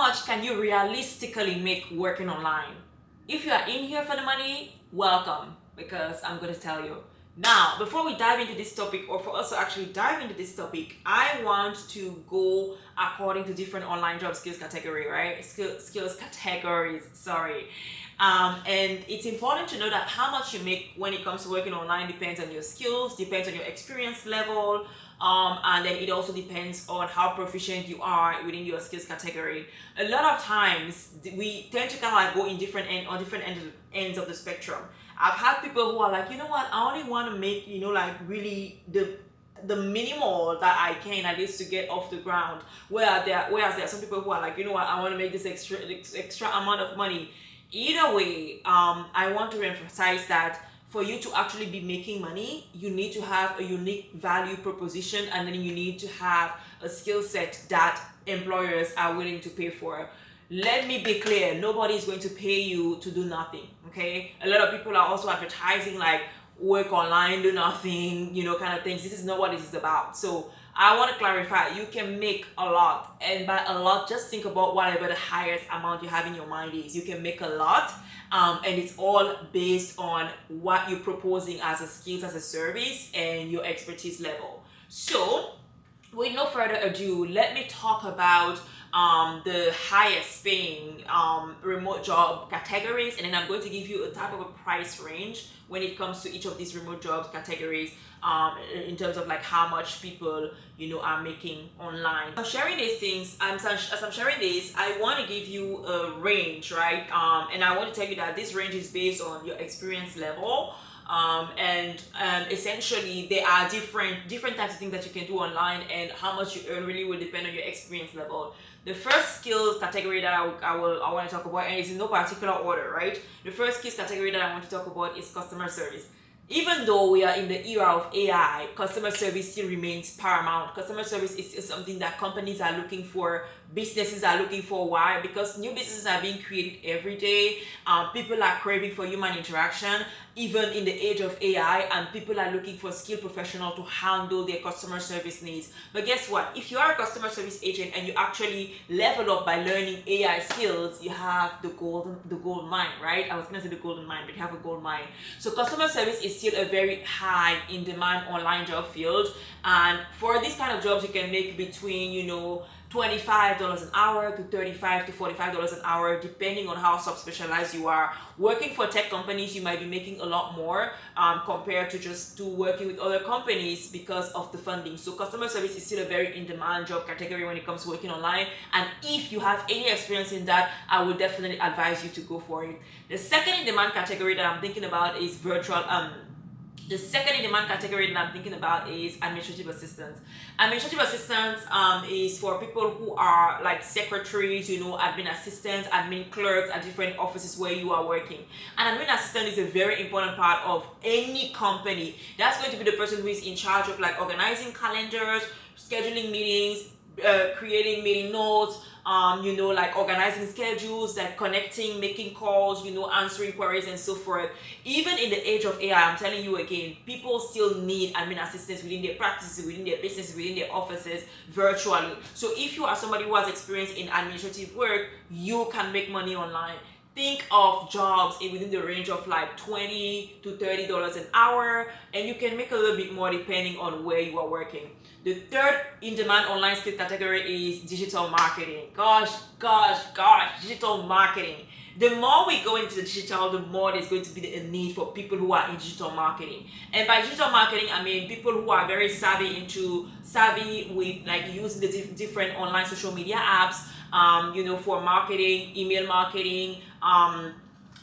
much can you realistically make working online? If you are in here for the money, welcome, because I'm going to tell you. Now, before we dive into this topic, or for us to actually dive into this topic, I want to go according to different online job skills category, right? Skills categories, sorry. And it's important to know that how much you make when it comes to working online depends on your skills, depends on your experience level, and then it also depends on how proficient you are within your skills category. A lot of times we tend to kind of like go in different ends of the spectrum. I've had people who are like, you know what, I only want to make, like really the minimal that I can at least to get off the ground. Whereas there are some people who are like, you know what, I want to make this extra amount of money. Either way, I want to reemphasize that for you to actually be making money, you need to have a unique value proposition, and then you need to have a skill set that employers are willing to pay for. Let me be clear, nobody is going to pay you to do nothing, okay? A lot of people are also advertising like work online, do nothing, kind of things. This is not what this is about. So I want to clarify, you can make a lot, and by a lot, just think about whatever the highest amount you have in your mind is. You can make a lot, and it's all based on what you're proposing as a skills as a service and your expertise level. So with no further ado, let me talk about the highest paying remote job categories, and then I'm going to give you a type of a price range when it comes to each of these remote job categories, in terms of like how much people are making online. I'm sharing these things, as I'm sharing this, I want to give you a range, right? And I want to tell you that this range is based on your experience level. And essentially there are different types of things that you can do online, and how much you earn really will depend on your experience level. The first skills category that I want to talk about, and it's in no particular order, right? The first skills category that I want to talk about is customer service. Even though we are in the era of AI, customer service still remains paramount. Customer service is still something that companies are looking for, businesses are looking for. Why? Because new businesses are being created every day. People are craving for human interaction, even in the age of AI, and people are looking for skilled professionals to handle their customer service needs. But guess what? If you are a customer service agent and you actually level up by learning AI skills, you have the gold mine, right? I was gonna say the golden mine, but you have a gold mine. So customer service is still a very high in demand online job field, and for these kind of jobs you can make between $25 an hour to $35 to $45 an hour, depending on how subspecialized you are. Working for tech companies, you might be making a lot more compared to working with other companies because of the funding. So customer service is still a very in-demand job category when it comes to working online. And if you have any experience in that, I would definitely advise you to go for it. The second in-demand category that I'm thinking about is the second in demand category that I'm thinking about is administrative assistants. Administrative assistants is for people who are like secretaries, admin assistants, admin clerks at different offices where you are working. An admin assistant is a very important part of any company. That's going to be the person who is in charge of like organizing calendars, scheduling meetings, creating meeting notes, like organizing schedules, like connecting, making calls, answering queries and so forth. Even in the age of AI, I'm telling you again, people still need admin assistants within their practices, within their businesses, within their offices, virtually. So if you are somebody who has experience in administrative work, you can make money online. Think of jobs within the range of like $20 to $30 an hour, and you can make a little bit more depending on where you are working. The third in-demand online skill category is digital marketing. Gosh, digital marketing. The more we go into the digital, the more there's going to be a need for people who are in digital marketing. And by digital marketing, I mean people who are very savvy with like using the different online social media apps, for marketing, email marketing,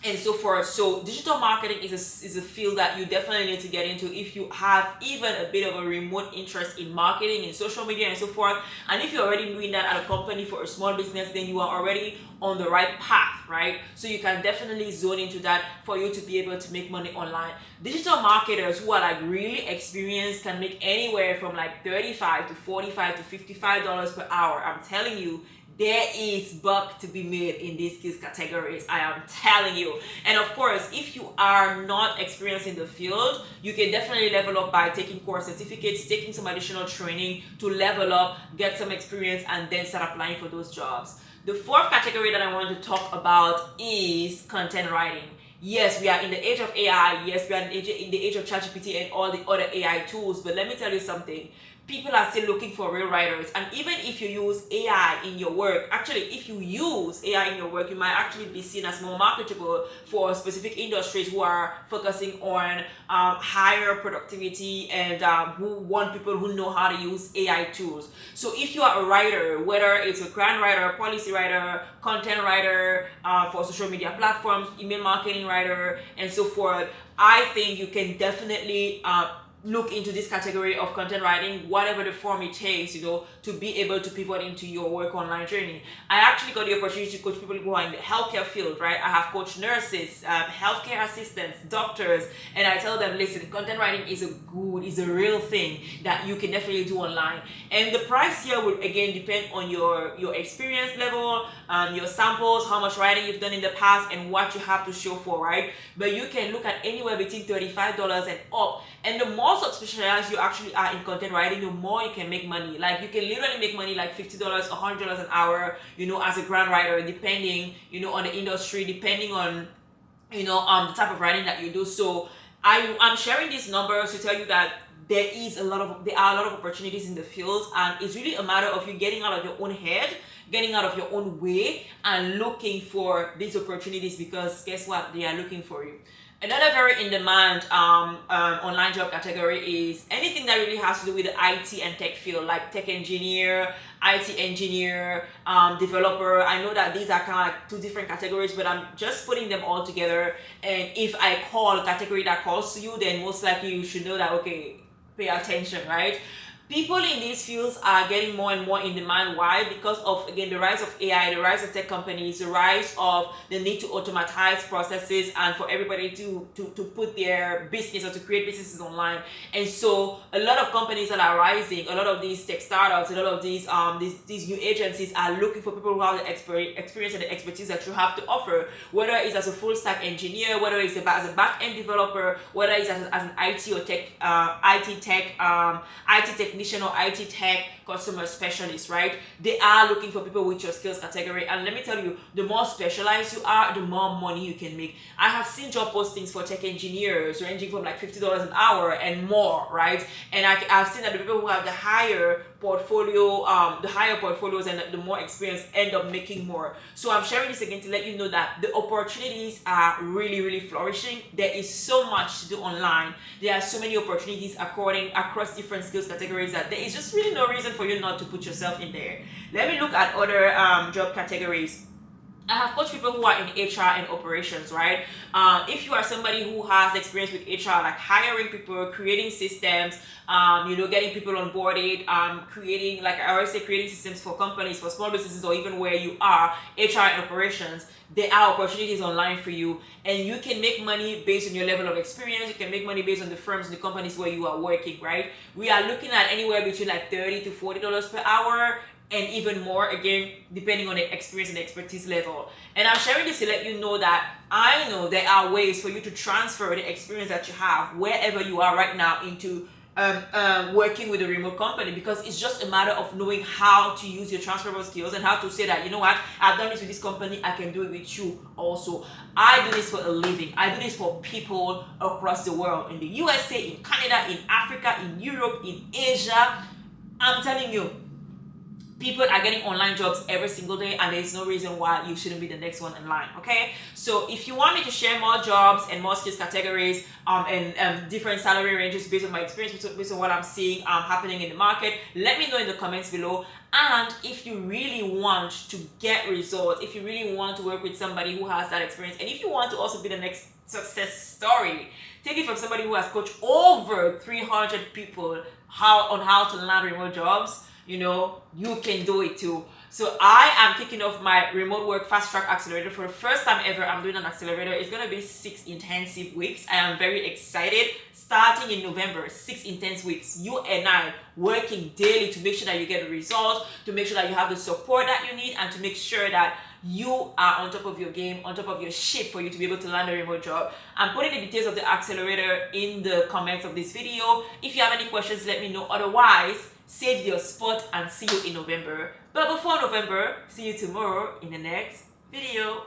and so forth. So digital marketing is a field that you definitely need to get into if you have even a bit of a remote interest in marketing and social media and so forth. And if you're already doing that at a company for a small business, then you are already on the right path, right? So you can definitely zone into that for you to be able to make money online. Digital marketers who are like really experienced can make anywhere from like $35 to $45 to $55 per hour. I'm telling you, there is buck to be made in these skills categories, I am telling you. And of course, if you are not experienced in the field, you can definitely level up by taking course certificates, taking some additional training to level up, get some experience, and then start applying for those jobs. The fourth category that I want to talk about is content writing. Yes, we are in the age of AI. Yes, we are in the age of ChatGPT and all the other AI tools. But let me tell you something. People are still looking for real writers. And even if you use AI in your work, actually, if you use AI in your work, you might actually be seen as more marketable for specific industries who are focusing on higher productivity and who want people who know how to use AI tools. So if you are a writer, whether it's a grant writer, policy writer, content writer for social media platforms, email marketing writer, and so forth, I think you can definitely look into this category of content writing, whatever the form it takes, to be able to pivot into your work online journey. I actually got the opportunity to coach people who are in the healthcare field, right? I have coached nurses, healthcare assistants, doctors, and I tell them, listen, content writing is a real thing that you can definitely do online. And the price here will again depend on your experience level, your samples, how much writing you've done in the past, and what you have to show for, right? But you can look at anywhere between $35 and up. And the more specialized you actually are in content writing, the more you can make money. Like you can literally make money like $50, $100 an hour, as a grant writer, depending, on the industry, depending on, the type of writing that you do. So I'm sharing these numbers to tell you that there are a lot of opportunities in the field, and it's really a matter of you getting out of your own head, getting out of your own way, and looking for these opportunities, because guess what? They are looking for you. Another very in-demand online job category is anything that really has to do with the IT and tech field, like tech engineer, IT engineer, developer. I know that these are kind of like two different categories, but I'm just putting them all together. And if I call a category that calls to you, then most likely you should know that, okay, pay attention, right? People in these fields are getting more and more in demand. Why? Because of, again, the rise of AI, the rise of tech companies, the rise of the need to automatize processes and for everybody to put their business or to create businesses online. And so a lot of companies that are rising, a lot of these tech startups, a lot of these new agencies are looking for people who have the experience and the expertise that you have to offer, whether it's as a full stack engineer, whether it's as a back-end developer, whether it's as an IT or tech, IT technician or IT tech customer specialist, right? They are looking for people with your skills category. And let me tell you, the more specialized you are, the more money you can make. I have seen job postings for tech engineers ranging from like $50 an hour and more, right? And I've seen that the people who have the higher portfolios and the more experience end up making more. So I'm sharing this again to let you know that the opportunities are really, really flourishing. There is so much to do online. There are so many opportunities across different skills categories that there is just really no reason for you not to put yourself in there. Let me look at other job categories. I have coached people who are in HR and operations, right? If you are somebody who has experience with HR, like hiring people, creating systems, getting people onboarded, creating, like I always say, creating systems for companies, for small businesses, or even where you are, HR and operations, there are opportunities online for you, and you can make money based on your level of experience. You can make money based on the firms and the companies where you are working, right? We are looking at anywhere between like $30 to $40 per hour, and even more, again, depending on the experience and the expertise level. And I'm sharing this to let you know that I know there are ways for you to transfer the experience that you have wherever you are right now into working with a remote company, because it's just a matter of knowing how to use your transferable skills and how to say that, you know what, I've done this with this company, I can do it with you also. I do this for a living. I do this for people across the world, in the USA, in Canada, in Africa, in Europe, in Asia. I'm telling you, people are getting online jobs every single day, and there's no reason why you shouldn't be the next one in line, okay? So if you want me to share more jobs and more skills categories and different salary ranges based on my experience, based on what I'm seeing happening in the market, let me know in the comments below. And if you really want to get results, if you really want to work with somebody who has that experience, and if you want to also be the next success story, take it from somebody who has coached over 300 people on how to land remote jobs, you can do it too. So I am kicking off my remote work fast track accelerator. For the first time ever, I'm doing an accelerator. It's going to be 6 intensive weeks. I am very excited. Starting in November, 6 intense weeks. You and I working daily to make sure that you get the results, to make sure that you have the support that you need, and to make sure that you are on top of your game, on top of your shit, for you to be able to land a remote job. I'm putting the details of the accelerator in the comments of this video. If you have any questions, let me know. Otherwise, save your spot and see you in November. But before November, see you tomorrow in the next video.